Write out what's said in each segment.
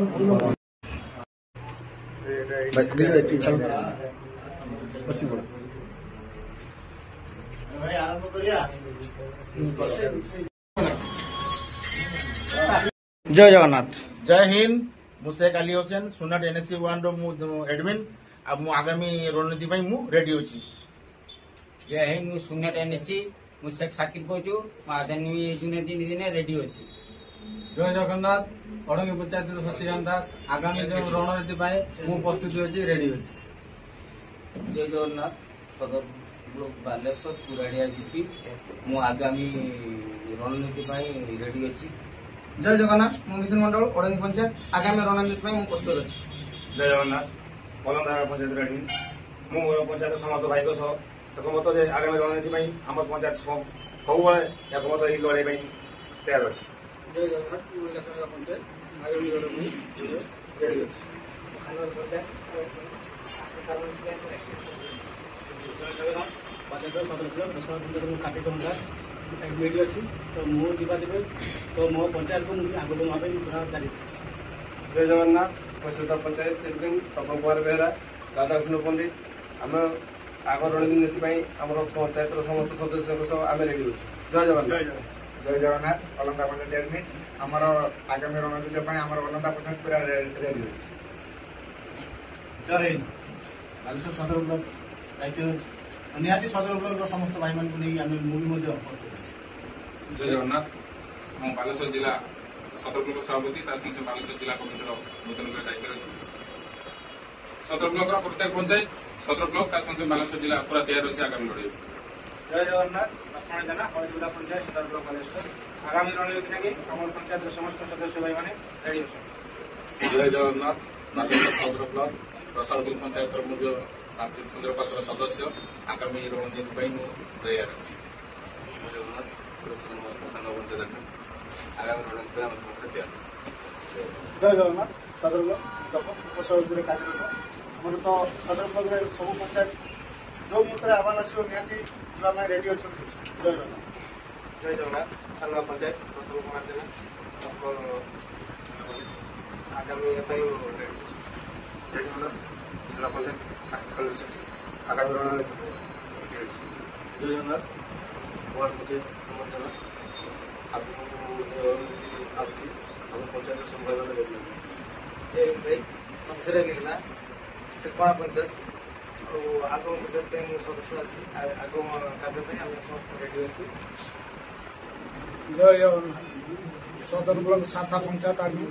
जय जगन्नाथ। जय हिंद। मु शेख अली हुसैन सुनाट एनएससी 1 रो एडमिन आगामी रणनीति रेडी अच्छी। जय हिंद। मु सुनाट एनएससी मु शेख साकिब कहूँ आगामी दिन रेडी अच्छी। जय जगन्नाथ। अड़ंगी पंचायत शशिकांत दास आगामी जो रणनीति मु प्रस्तुत अच्छी रेडी अच्छी। जय जगन्नाथ। सदर ब्लॉक बालेश्वर पुराड़िया जीपी मु आगामी रणनीति रेडी अच्छी। जय जगन्नाथ। मु मिथुन मंडल अड़ंगी पंचायत आगामी रणनीति मु प्रस्तुत अच्छी। जय जगन्नाथ। पलंदा पंचायत रेडी मु पंचायत समस्त भाई एकमत जे आगामी रणनीति आम पंचायत सब एकमत लड़ाई तैयार अच्छी। जय जगन्नाथ। पंचायत आगामी रणनीति रेडी अच्छी। एडमिट अच्छी तो मुझे तो मो पंचायत को मुझे आगे बढ़ा पूरा जारी। जय जगन्नाथ। सुधा पंचायत एडमिन तपन कुमार बेहरा राधाकृष्ण पंडित आम आग रणनीति आम पंचायत समस्त सदस्य आम रेडी अच्छे। जय जगन्नाथ। जय जगन्नाथ। अलंदा पंचायत एडमिन आमर आगामी रणनीति आम अलंदा पंचायत पूरा रेडी अच्छे। जय हिंद। बालेश्वर सदर ब्लॉक दायित्व निहाती सदर ब्लॉक समस्त भाई मान मुझे जय जगन्नाथ। मु बालेश्वर जिला सदर ब्लॉक सभापति संगे बालेश्वर जिला कमिटर नूतन दायित्व अच्छी। सदर ब्लॉक प्रत्येक पंचायत सदर ब्लॉक संगे बालेश्वर जिला पूरा तैयार अच्छी आगामी लड़ाई। जय जगन्नाथ। लक्ष्मण जेना हरिजिला पंचायत सदर ब्लॉक बालेश्वर आगामी रणनीति लगे आम पंचायत समस्त सदस्य भाई मैंने रेडी अच्छे। जय जगन्नाथ। नागेन्द्र सदर ब्लॉक रसालपुर पंचायत मुझ चंद्र पात्र सदस्य आगामी रणनीति तैयार अच्छी। जय जगन्नाथ। सदर ब्लॉक उपसभापति कार्यरत आमर तो सदर ब्लॉक सब पंचायत जो मुद्रा आह्वान आसो निहाती जावाई रेडी अच्छा। जय जगन्नाथ। जय जगन्नाथ। सालुआ पंचायत प्रथम कुमार जेना आगामी रेडी। जय जगन्नाथ। जिला पंचायत आगामी रणनीति रेडी। जय जगन्नाथ। वार्ड पंचायत पंचायत संभावना रेडी। संसद लिखला से कणा पंचायत आगम पंचायत सदस्य आगम कार्य समस्त रेडी अच्छी। जय जगन्नाथ। सदर ब्लॉक शाखा पंचायत आदमी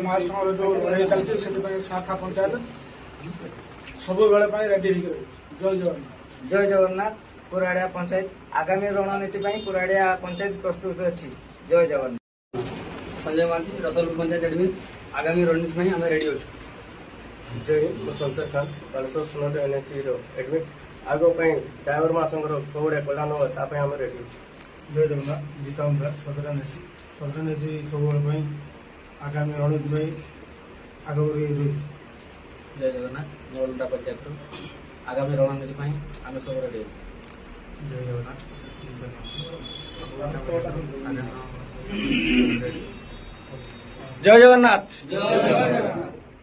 महासंघ जो लड़ाई चलती शाखा पंचायत सब बेले रेडी। जय जगन्नाथ। जय जगन्नाथ। पुराड़िया पंचायत आगामी रणनीति पुराड़िया पंचायत प्रस्तुत अच्छी। जय जगन्नाथ। संजय महांती रसालपुर पंचायत एडमिन आगामी रणनीति आम रेडी अच्छे। जय हिंद। संजय खान बालेश्वर सुनाट एनएससी एडमिन आग ड्राइवर महासंघ कौड़े कल्याण आम रेडी अच्छे। जय जगन्नाथ। गीता अनुसार सदर एनएससी सब आगामी रणनीति आग रही। जय जगन्नाथ। मोलंदा पंचायत आगामी रणनीति आम सब रेडी अच्छे। जय जगन्नाथ। जय जगन्नाथ।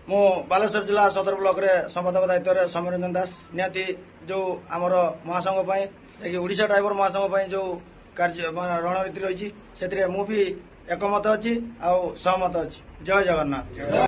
मु बालेश्वर जिला सदर ब्लॉक रे संपादक दायित्व सौम्यरंजन दास निहाती जो आमर महासंघ ओडिशा ड्राइवर महासंघ जो कार्य रणनीति रही से भी एकमत अच्छी आ सहमत अच्छी। जय जगन्नाथ।